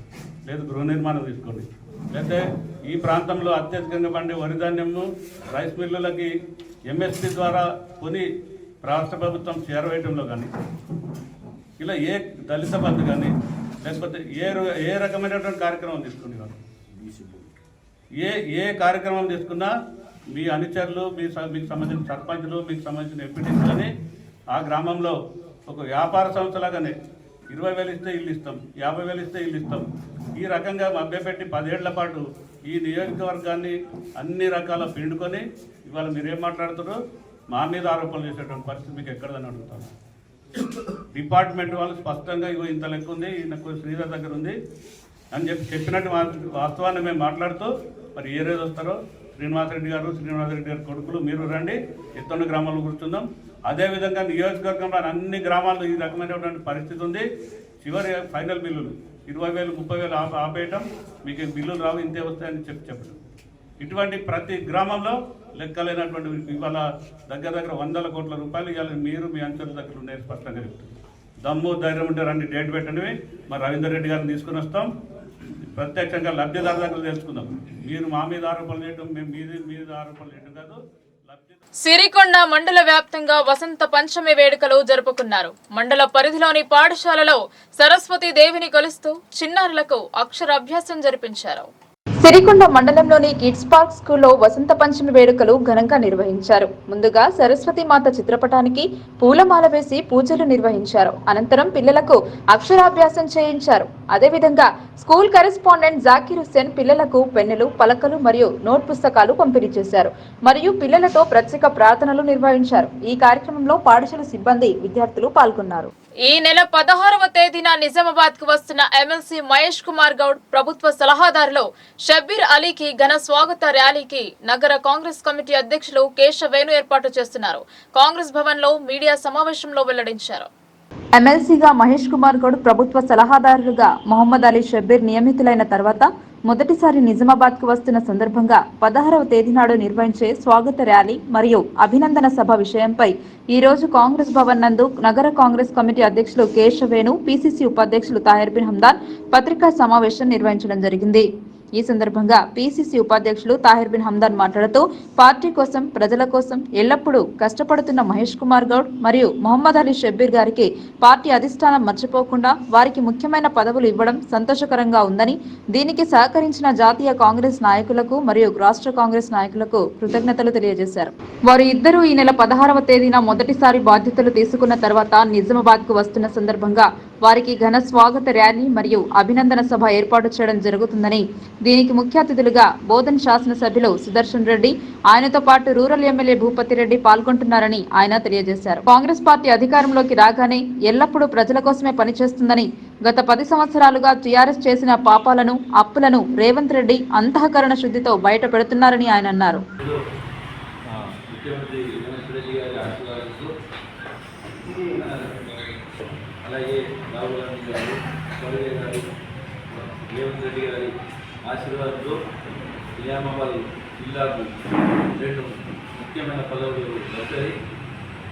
లేదు గృహ నిర్మాణం తీసుకోండి, లేకపోతే ఈ ప్రాంతంలో అత్యధికంగా పండే వరి ధాన్యము రైస్ మిల్లులకి ఎంఎస్పీ ద్వారా కొని రాష్ట్ర ప్రభుత్వం చేరవేయడంలో కానీ, ఇలా ఏ దళిత బంధు కానీ, లేకపోతే ఏ రకమైనటువంటి కార్యక్రమం తీసుకోండి కానీ, ఏ కార్యక్రమం తీసుకున్నా మీ అనుచరులు, మీకు సంబంధించిన సర్పంచులు, మీకు సంబంధించిన ఎంపీటీసీలని ఆ గ్రామంలో ఒక వ్యాపార సంస్థలాగానే 20,000 ఇస్తే ఇల్లు ఇస్తాం, 50,000 ఇస్తే ఇల్లు ఇస్తాం, ఈ రకంగా మభ్యపెట్టి 10 ఏళ్ల పాటు ఈ నియోజకవర్గాన్ని అన్ని రకాల పిండుకొని ఇవాళ మీరేం మాట్లాడుతారో మా మీద ఆరోపణలు చేసేటువంటి పరిస్థితి మీకు ఎక్కడదని అడుగుతాను. డిపార్ట్మెంట్ వాళ్ళు స్పష్టంగా ఇగో ఇంత లెక్క ఉంది, నాకు శ్రీధర్ దగ్గర ఉంది అని చెప్పినట్టు వాస్తవాన్ని మేము మాట్లాడుతూ మరి ఏ రోజు వస్తారో శ్రీనివాసరెడ్డి గారు కొడుకులు మీరు రండి, ఎత్తొండ గ్రామాల్లో కూర్చుందాం. అదేవిధంగా నియోజకవర్గంలో అన్ని గ్రామాల్లో ఈ రకమైనటువంటి పరిస్థితి ఉంది. చివరి ఫైనల్ బిల్లులు 20,000, 30,000 ఆపేయటం, మీకు బిల్లులు రావు, ఇంతే వస్తాయని చెప్పడం. ఇటువంటి ప్రతి గ్రామంలో లెక్కలేనటువంటి ఇవాళ దగ్గర 100 కోట్ల రూపాయలు ఇవాళ మీరు మీ అంచెల దగ్గర ఉన్నాయి స్పష్టంగా చెప్తుంది. దమ్ము ధైర్యం ఉంటే రండి, డేట్ పెట్టండి, మరి రవీందర్ రెడ్డి గారిని తీసుకుని వస్తాం. ప్రత్యక్షంగా లబ్ధిదారు దగ్గర తెలుసుకుందాం. మీరు మా మీద ఆరోపణలు చేయడం, మేము మీద ఆరోపణలు చేయడం కాదు. సిరికొండ మండల వ్యాప్తంగా వసంత పంచమి వేడుకలు జరుపుకున్నారు. మండల పరిధిలోని పాఠశాలలో సరస్వతి దేవిని కొలుస్తూ చిన్నారులకు అక్షరాభ్యాసం జరిపించారు. సిరికొండ మండలంలోని కిడ్స్ పార్క్ స్కూల్లో వసంత పంచమి వేడుకలు ఘనంగా నిర్వహించారు. ముందుగా సరస్వతి మాత చిత్రపటానికి పూలమాల వేసి పూజలు నిర్వహించారు. అనంతరం పిల్లలకు అక్షరాభ్యాసం చేయించారు. అదేవిధంగా స్కూల్ కరెస్పాండెంట్ జాకీర్ హుస్సేన్ పిల్లలకు పెన్నులు, పలకలు మరియు నోట్ పుస్తకాలు పంపిణీ చేశారు. మరియు పిల్లలతో ప్రత్యేక ప్రార్థనలు నిర్వహించారు. ఈ కార్యక్రమంలో పాఠశాల సిబ్బంది, విద్యార్థులు పాల్గొన్నారు. ఈ నెల 16వ తేదీన నిజామాబాద్ కు వస్తున్న ఎమ్మెల్సీ మహేష్ కుమార్ గౌడ్ ప్రభుత్వ సలహాదారులు షబ్బీర్ అలీకి ఘన స్వాగత ర్యాలీకి నగర కాంగ్రెస్ కమిటీ అధ్యక్షులు కేశవేణు ఏర్పాటు చేస్తున్నారు. కాంగ్రెస్ భవన్ లో మీడియా సమావేశంలో వెల్లడించారు. ఎమ్మెల్సీగా మహేష్ కుమార్ గౌడ్, ప్రభుత్వ సలహాదారులుగా మహమ్మద్ అలీ షబ్బీర్ నియమితులైన తర్వాత మొదటిసారి నిజామాబాద్ కు వస్తున్న సందర్భంగా 16వ తేదీ నాడు నిర్వహించే స్వాగత ర్యాలీ మరియు అభినందన సభ విషయంపై ఈ రోజు కాంగ్రెస్ భవన్ నందు నగర కాంగ్రెస్ కమిటీ అధ్యక్షులు కేశవేణు, పిసిసి ఉపాధ్యక్షులు తాహిర్ బిన్ హందాన్ పత్రికా సమావేశం నిర్వహించడం జరిగింది. ఈ సందర్భంగా పీసీసీ ఉపాధ్యక్షులు తాహిర్ బిన్ హమ్దాన్ మాట్లాడుతూ పార్టీ కోసం ప్రజల కోసం ఎల్లప్పుడూ కష్టపడుతున్న మహేష్ కుమార్ గౌడ్ మరియు మొహమ్మద్ అలీ షబ్బీర్ గారికి పార్టీ అధిష్టానం మర్చిపోకుండా వారికి ముఖ్యమైన పదవులు ఇవ్వడం సంతోషకరంగా ఉందని, దీనికి సహకరించిన జాతీయ కాంగ్రెస్ నాయకులకు మరియు రాష్ట్ర కాంగ్రెస్ నాయకులకు కృతజ్ఞతలు తెలియజేశారు. వారు ఇద్దరూ ఈ నెల 16వ తేదీన మొదటిసారి బాధ్యతలు తీసుకున్న తర్వాత నిజామాబాద్ కు వస్తున్న సందర్భంగా వారికి ఘన స్వాగత ర్యాలీ మరియు అభినందన సభ ఏర్పాటు చేయడం జరుగుతుందని, దీనికి ముఖ్య అతిథులుగా బోధన్ శాసనసభ్యులు సుదర్శన్ రెడ్డి, ఆయనతో పాటు రూరల్ ఎమ్మెల్యే భూపతి రెడ్డి పాల్గొంటున్నారని ఆయన తెలియజేశారు. కాంగ్రెస్ పార్టీ అధికారంలోకి రాగానే ఎల్లప్పుడూ ప్రజల కోసమే పనిచేస్తుందని, గత 10 సంవత్సరాలుగా టీఆర్ఎస్ చేసిన పాపాలను, అప్పులను రేవంత్ రెడ్డి అంతఃకరణ శుద్ధితో బయట పెడుతున్నారని ఆయన అన్నారు. అలాగే రాహుల్ గాంధీ గారు, ఖర్గే గారు, రేవంత్ రెడ్డి గారి ఆశీర్వాదంతో నిజామాబాద్ జిల్లాకు 2 ముఖ్యమైన పదవులు వచ్చాయి.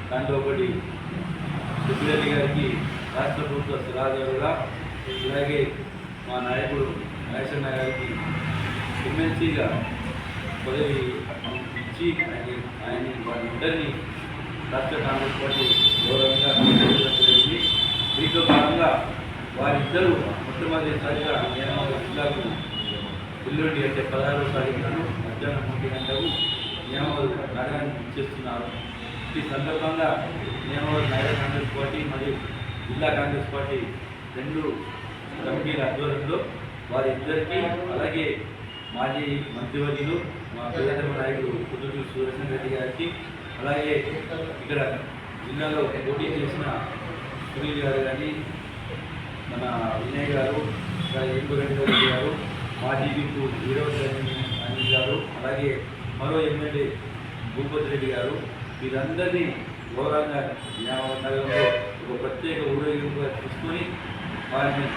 దాంట్లో ఒకటి సుబ్బిరెడ్డి గారికి రాష్ట్ర ప్రభుత్వ సలహాదారుగా, అలాగే మా నాయకుడు నాగేశ్వర గారికి ఎమ్మెల్సీగా పదవి ఇచ్చి ఆయన వారిద్దరినీ రాష్ట్ర కాంగ్రెస్ పార్టీ గౌరవంగా జరిగింది. దీంట్లో భాగంగా వారిద్దరూ మొట్టమొదటిసారిగా నిజామాబాద్ జిల్లాకు ఎల్లుండి అంటే 16వ తారీఖున మధ్యాహ్నం 3 గంటలకు నిజామాబాద్ నగరానికి ఇచ్చేస్తున్నారు. ఈ సందర్భంగా నిజామాబాద్ నగర కాంగ్రెస్ పార్టీ మరియు జిల్లా కాంగ్రెస్ పార్టీ 2 కమిటీల ఆధ్వర్యంలో వారిద్దరికీ, అలాగే మాజీ మంత్రివర్యులు మా ప్రియతమ నాయకుడు కుదుటూరి సుదర్శన్ రెడ్డి గారికి, అలాగే ఇక్కడ జిల్లాలో పోటీ చేసిన సునీల్ గారు కానీ, మన వినయ్ గారు, ఎంకురెడ్డి గారు, మాజీ విపు వీరవద్దని గారు, అలాగే మరో ఎమ్మెల్యే భూపతి రెడ్డి గారు, వీరందరినీ గౌరవంగా నిజామాబాద్ నగరంలో ఒక ప్రత్యేక ఊరేగింపుగా తీసుకొని వారిని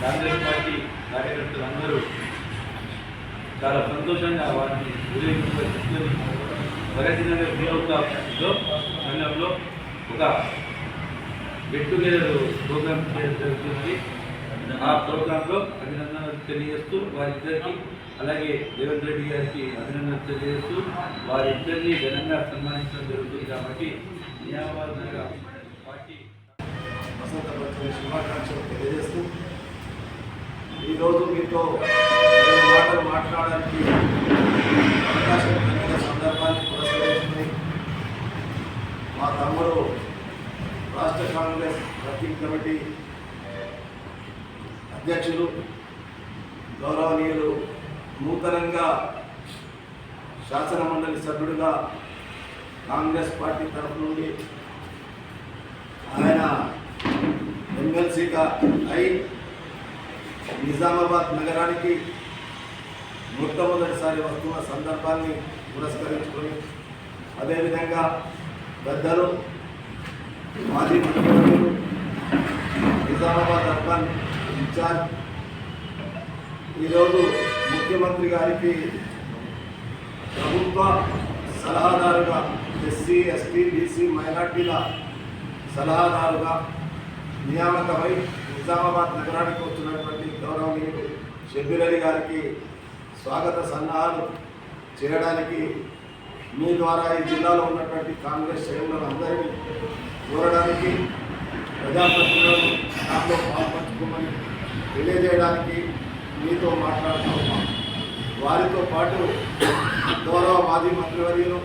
కాంగ్రెస్ పార్టీ కార్యకర్తలందరూ చాలా సంతోషంగా వారిని ఊరేగింపుగా తీసుకొని ప్రగతినగర్ ఫీల్డ్లో సంఘంలో ఒక గెట్ టుగెదర్ ప్రోగ్రామ్ చేయడం జరుగుతుంది. ఆ ప్రోగ్రాంలో అభినందనలు తెలియజేస్తూ వారిద్దరికీ, అలాగే రేవంత్ రెడ్డి గారికి అభినందనలు తెలియజేస్తూ వారిద్దరినీ ఘనంగా సన్మానించడం జరుగుతుంది. కాబట్టి నిజామాబాద్ నగర పార్టీ వసంత పంచమి శుభాకాంక్షలు తెలియజేస్తూ ఈరోజు మీతో మాటలు మాట్లాడడానికి అవకాశం కలిగిన సందర్భాన్ని పురస్కరించుకుని మా తమ్ముడు రాష్ట్ర కాంగ్రెస్ వర్కింగ్ కమిటీ అధ్యక్షులు గౌరవనీయులు నూతనంగా శాసనమండలి సభ్యుడిగా కాంగ్రెస్ పార్టీ తరఫు నుండి ఆయన ఎమ్మెల్సీగా అయి నిజామాబాద్ నగరానికి మొట్టమొదటిసారి వస్తున్న సందర్భాన్ని పురస్కరించుకొని, అదేవిధంగా పెద్దలు మాజీ మంత్రివర్యులు నిజామాబాద్ అర్బన్ ఇన్ఛార్జ్, ఈరోజు ముఖ్యమంత్రి గారికి ప్రభుత్వ సలహాదారుగా, ఎస్సీ ఎస్టీ బీసీ మైనార్టీల సలహాదారుగా నియామకమై నిజామాబాద్ నగరానికి వచ్చినటువంటి గౌరవనీయులు షబ్బీర్ అలీ గారికి స్వాగత సన్నాహాలు చేయడానికి మీ ద్వారా ఈ జిల్లాలో ఉన్నటువంటి కాంగ్రెస్ శ్రేణులందరినీ కోరడానికి, ప్రజాప్రతినిధులను దాంట్లో పాల్పంచుకోమని తెలియజేయడానికి మీతో మాట్లాడుతున్నాం. వారితో పాటు గౌరవ మాజీ మంత్రివర్యులు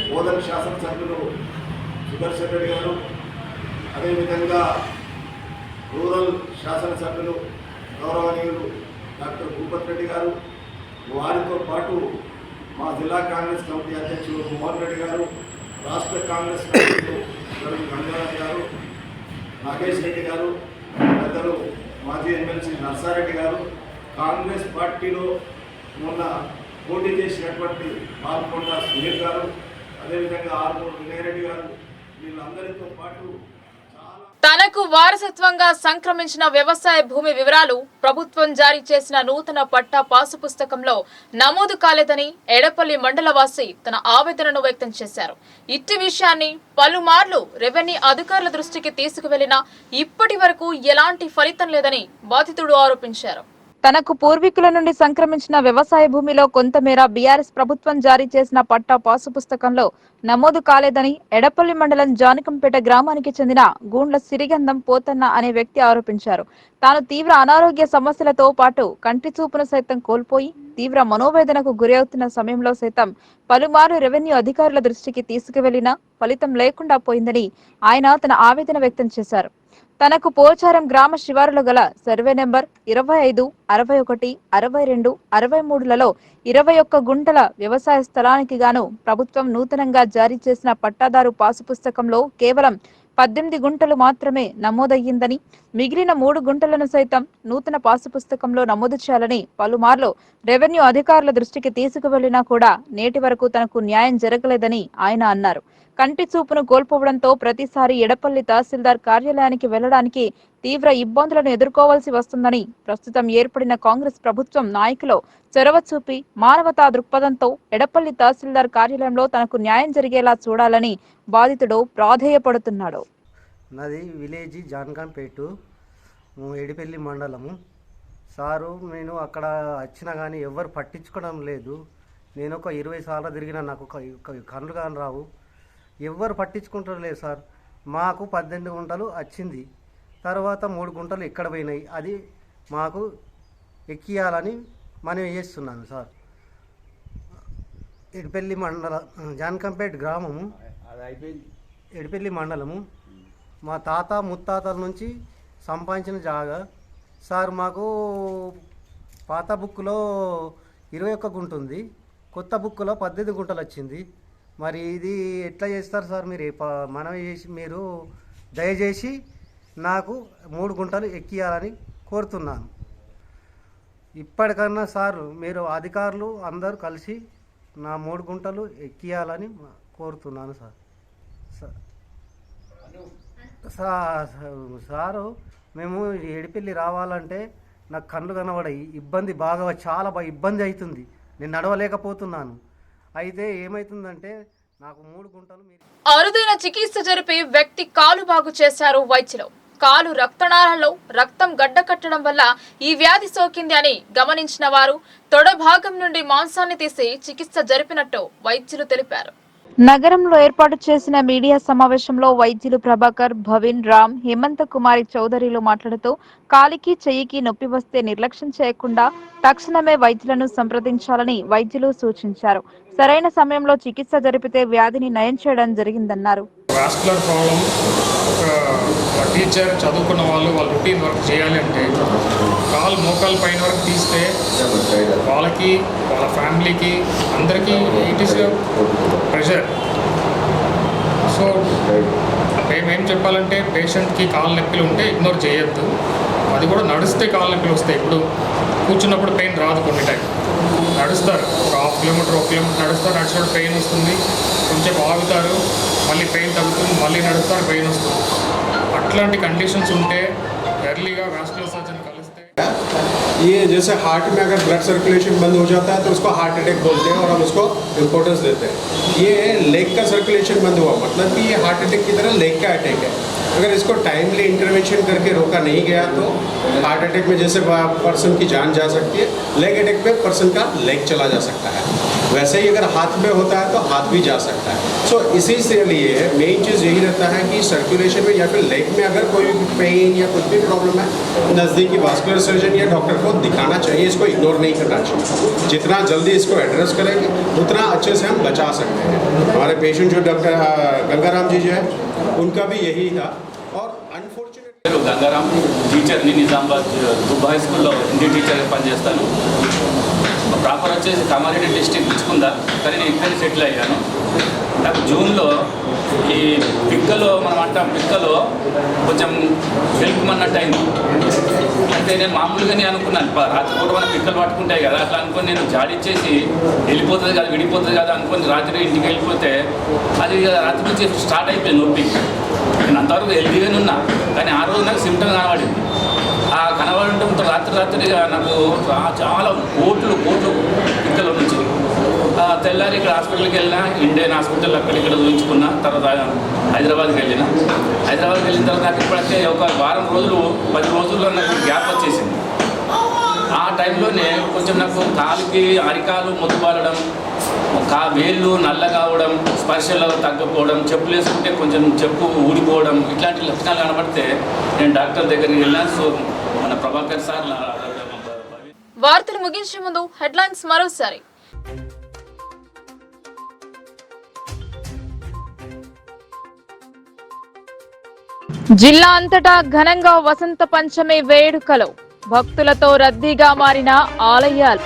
బోధన్ శాసనసభ్యులు సుదర్శన్ రెడ్డి గారు, అదేవిధంగా రూరల్ శాసనసభ్యులు గౌరవనీయులు డాక్టర్ భూపతి రెడ్డి గారు, వారితో పాటు మా జిల్లా కాంగ్రెస్ కమిటీ అధ్యక్షులు మోహన్ రెడ్డి గారు, రాష్ట్ర కాంగ్రెస్ నాయకులు గంగారాజు గారు, నాగేష్ రెడ్డి గారు, పెద్దలు మాజీ ఎమ్మెల్సీ నర్సారెడ్డి గారు, కాంగ్రెస్ పార్టీలో మొన్న పోటీ చేసినటువంటి పాల్కొండ సునీల్ గారు, అదేవిధంగా ఆర్మూరు వినయ్ రెడ్డి గారు, వీళ్ళందరితో పాటు తనకు వారసత్వంగా సంక్రమించిన వ్యవసాయ భూమి వివరాలు ప్రభుత్వం జారీ చేసిన నూతన పట్టా పాసు పుస్తకంలో నమోదు కాలేదని ఎడపల్లి మండలవాసి తన ఆవేదనను వ్యక్తం చేశారు. ఇట్టి విషయాన్ని పలుమార్లు రెవెన్యూ అధికారుల దృష్టికి తీసుకువెళ్లినా ఇప్పటి వరకు ఎలాంటి ఫలితం లేదని బాధితుడు ఆరోపించారు. తనకు పూర్వీకుల నుండి సంక్రమించిన వ్యవసాయ భూమిలో కొంతమేర బీఆర్ఎస్ ప్రభుత్వం జారీ చేసిన పట్టా పాసు పుస్తకంలో నమోదు కాలేదని ఎడపల్లి మండలం జానకంపేట గ్రామానికి చెందిన గూండ్ల సిరిగంధం పోతన్న అనే వ్యక్తి ఆరోపించారు. తాను తీవ్ర అనారోగ్య సమస్యలతో పాటు కంటి చూపును సైతం కోల్పోయి తీవ్ర మనోవేదనకు గురవుతున్న సమయంలో సైతం పలుమార్లు రెవెన్యూ అధికారుల దృష్టికి తీసుకువెళ్లినా ఫలితం లేకుండా పోయిందని ఆయన తన ఆవేదన వ్యక్తం చేశారు. తనకు పోచారం గ్రామ శివారులో గల సర్వే నెంబర్ 25, 61, 62, 63లలో 21 గుంటల వ్యవసాయ స్థలానికి గాను ప్రభుత్వం నూతనంగా జారీ చేసిన పట్టాదారు పాసు పుస్తకంలో కేవలం 18 గుంటలు మాత్రమే నమోదయ్యిందని, మిగిలిన 3 గుంటలను సైతం నూతన పాసు పుస్తకంలో నమోదు చేయాలని పలుమార్లు రెవెన్యూ అధికారుల దృష్టికి తీసుకువెళ్లినా కూడా నేటి వరకు తనకు న్యాయం జరగలేదని ఆయన అన్నారు. కంటి చూపును కోల్పోవడంతో ప్రతిసారి ఎడపల్లి తహసీల్దార్ కార్యాలయానికి వెళ్లడానికి తీవ్ర ఇబ్బందులను ఎదుర్కోవాల్సి వస్తుందని, ప్రస్తుతం ఏర్పడిన కాంగ్రెస్ ప్రభుత్వం నాయకులు చొరవ చూపి మానవతా దృక్పథంతో ఎడపల్లి తహసీల్దార్ కార్యాలయంలో తనకు న్యాయం జరిగేలా చూడాలని బాధితుడు ప్రాధేయపడుతున్నాడు. నాది విలేజ్ జానకంపేట, ఎడిపల్లి మండలము. సారు నేను అక్కడ వచ్చినా కానీ ఎవరు పట్టించుకోవడం లేదు. నేను ఒక 20 సార్లు తిరిగినా నాకు కళ్ళు కాని రావు, ఎవ్వరు పట్టించుకుంటారు లేదు సార్. మాకు 18 గుంటలు వచ్చింది, తర్వాత 3 గుంటలు ఎక్కడ పోయినాయి, అది మాకు ఎక్కియాలని మనం చేస్తున్నాను సార్. ఎడిపల్లి మండల జానకంపేట గ్రామము, ఎడిపల్లి మండలము. మా తాత ముత్తాతల నుంచి సంపాదించిన జాగా సార్. మాకు పాత బుక్లో 21 గుంట ఉంది, కొత్త బుక్లో 18 గుంటలు వచ్చింది. మరి ఇది ఎట్లా చేస్తారు సార్? మీరు దయచేసి నాకు 3 గుంటలు ఎక్కియాలని కోరుతున్నాను. ఇప్పటికన్నా సార్ మీరు అధికారులు అందరూ కలిసి నా 3 గుంటలు ఎక్కియాలని కోరుతున్నాను సారు. మేము ఎడిపల్లి రావాలంటే నాకు కళ్ళు కనబడాయి, చాలా ఇబ్బంది అవుతుంది, నేను నడవలేకపోతున్నాను. అయితే ఏమైతుందంటే నాకు 3 గుంటలు. అరుదైన చికిత్స జరిపి వ్యక్తి కాలు బాగు చేశారు వైద్యులు. కాలు రక్తనాళాల్లో రక్తం గడ్డకట్టడం వల్ల ఈ వ్యాధి సోకింది అని గమనించిన వారు తొడ భాగం నుండి మాంసాన్ని తీసి చికిత్స జరిపినట్టు వైద్యులు తెలిపారు. నగరంలో ఏర్పాటు చేసిన మీడియా సమావేశంలో వైద్యులు ప్రభాకర్, భవిన్, రామ్, హేమంత కుమారి చౌదరిలు మాట్లాడుతూ కాలికి చెయ్యికి నొప్పి వస్తే నిర్లక్ష్యం చేయకుండా తక్షణమే వైద్యులను సంప్రదించాలని వైద్యులు సూచించారు. సరైన సమయంలో చికిత్స జరిపితే వ్యాధిని నయం చేయడం జరిగిందన్నారు. వాస్కులర్ ప్రాబ్లం ఒక టీచర్ చదువుకున్న వాళ్ళు రొటీన్ వర్క్ చేయాలి అంటే కాలు మోకాలు పైన వరకు తీస్తే వాళ్ళకి వాళ్ళ ఫ్యామిలీకి అందరికీ ఇట్ ఈస్ ప్రెషర్. సో మేమేం చెప్పాలంటే పేషెంట్కి కాలు నొప్పులు ఉంటే ఇగ్నోర్ చేయొద్దు. అది కూడా నడిస్తే కాలు నొప్పులు వస్తాయి. ఇప్పుడు కూర్చున్నప్పుడు పెయిన్ రాదు, కొన్ని టైం నడుస్తారు, ఒక 1/2 కిలోమీటర్ 1 కిలోమీటర్ నడుస్తారు, నడిచినప్పుడు పెయిన్ వస్తుంది, కొంచెం ఆగుతారు, మళ్ళీ పెయిన్ తగ్గుతుంది, మళ్ళీ నడుస్తారు, పెయిన్ వస్తుంది. అట్లాంటి కండిషన్స్ ఉంటే ఎర్లీగా వాస్కులర్ సర్జన్ కలిస్తే. ये जैसे हार्ट में अगर ब्लड सर्कुलेशन बंद हो जाता है तो उसको हार्ट अटैक बोलते हैं और हम उसको इम्पोर्टेंस देते हैं. ये लेग का सर्कुलेशन बंद हुआ मतलब कि ये हार्ट अटैक की तरह लेग का अटैक है. अगर इसको टाइमली इंटरवेंशन करके रोका नहीं गया तो हार्ट अटैक में जैसे पर्सन की जान जा सकती है, लेग अटैक में पर्सन का लेग चला जा सकता है. वैसे ही अगर हाथ में होता है तो हाथ भी जा सकता है. सो इसी से लिए मेन चीज़ यही रहता है कि सर्कुलेशन में या फिर लेग में अगर कोई पेन या कुछ भी प्रॉब्लम है, नज़दीकी वास्कुलर सर्जन या डॉक्टर को दिखाना चाहिए. इसको इग्नोर नहीं करना चाहिए. जितना जल्दी इसको एड्रेस करेंगे उतना अच्छे से हम बचा सकते हैं. हमारे पेशेंट जो डॉक्टर गंगाराम जी जो है उनका भी यही था. और अनफॉर्चुनेटली गंगाराम టీచర్ని నిజామాబాద్ దుబాయ్ స్కూల్లో హిందీ టీచర్గా పనిచేస్తాను. ప్రాపర్ వచ్చేసి కామారెడ్డి డిస్ట్రిక్ట్ ఇచ్చుకుందా, కానీ నేను ఇక్కడే సెటిల్ అయ్యాను. నాకు జూన్లో ఈ పిక్కలో మనం అంటాం, పిక్కలో కొంచెం వెలుపుమన్నట్టు అయింది. అంటే నేను మామూలుగానే అనుకున్నాను, రాత్రిపూట మనం పిక్కలు పట్టుకుంటాయి కదా, అట్లా అనుకుని నేను జాడిచ్చేసి వెళ్ళిపోతుంది కదా, విడిపోతుంది కదా అనుకుని రాత్రి ఇంటికి వెళ్ళిపోతే అది రాత్రి నుంచి స్టార్ట్ అయిపోయింది నొప్పి. నేను అంతవరకు హెల్దీగానే ఉన్నా, కానీ ఆ రోజు నాకు సిమ్టమ్ కనబడింది. ఆ కనబడటంతో రాత్రిగా నాకు చాలా కోట్లు పిక్కల నుంచి తెల్లారి ఇక్కడ హాస్పిటల్కి వెళ్ళినా, ఇండియన్ హాస్పిటల్ అక్కడ చూపించుకున్నా. తర్వాత హైదరాబాద్కి వెళ్ళిన తర్వాత నాకు ఇప్పుడైతే ఒక వారం రోజులు 10 రోజుల్లో నాకు గ్యాప్ వచ్చేసింది. ఆ ఆ టైంలోనే కొంచెం నాకు కాలుకి అరికాలు మొత్తుబారడం, వేళ్ళు నల్ల కావడం, స్పర్శలో తగ్గపోవడం, చెప్పులు వేసుకుంటే కొంచెం చెప్పు ఊడిపోవడం, ఇట్లాంటి లక్షణాలు కనబడితే నేను డాక్టర్ దగ్గరికి వెళ్ళాను. సో మన ప్రభాకర్ సార్ వార్తలు ముగించే ముందు హెడ్లైన్స్ మరోసారి. జిల్లా అంతటా ఘనంగా వసంత పంచమి వేడుకలు, భక్తులతో రద్దీగా మారిన ఆలయాలు.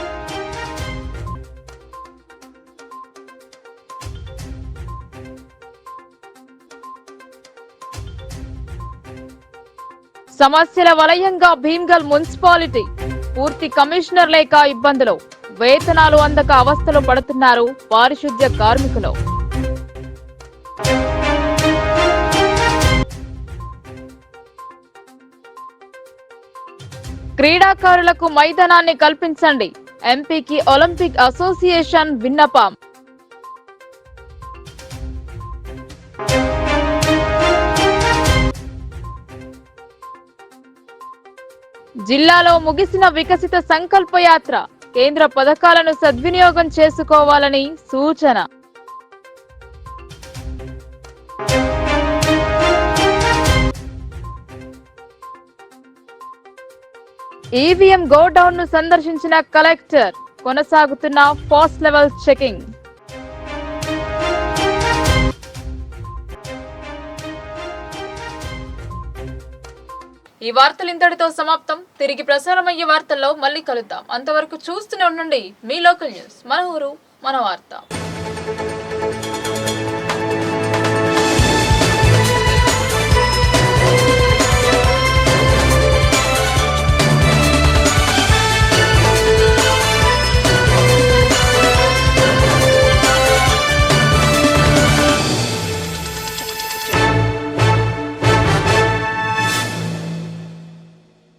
సమస్యల వలయంగా భీమ్గల్ మున్సిపాలిటీ, పూర్తి కమిషనర్ లేక ఇబ్బందులు, వేతనాలు అందక అవస్థలు పడుతున్నారు పారిశుద్ధ్య కార్మికులు. క్రీడాకారులకు మైదానాన్ని కల్పించండి, ఎంపీకి ఒలింపిక్ అసోసియేషన్ విన్నపం. జిల్లాలో ముగిసిన వికసిత సంకల్ప యాత్ర, కేంద్ర పథకాలను సద్వినియోగం చేసుకోవాలని సూచన. ఈవీఎం గోడౌన్ ను సందర్శించిన కలెక్టర్, కొనసాగుతున్న ఫాస్ట్ లెవెల్ చెకింగ్. ఈ వార్తలు ఇంతటితో సమాప్తం. తిరిగి ప్రసారమయ్యే వార్తల్లో మళ్ళీ కలుద్దాం. అంతవరకు చూస్తూనే ఉండండి మీ లోకల్ న్యూస్. మన ఊరు మన వార్త.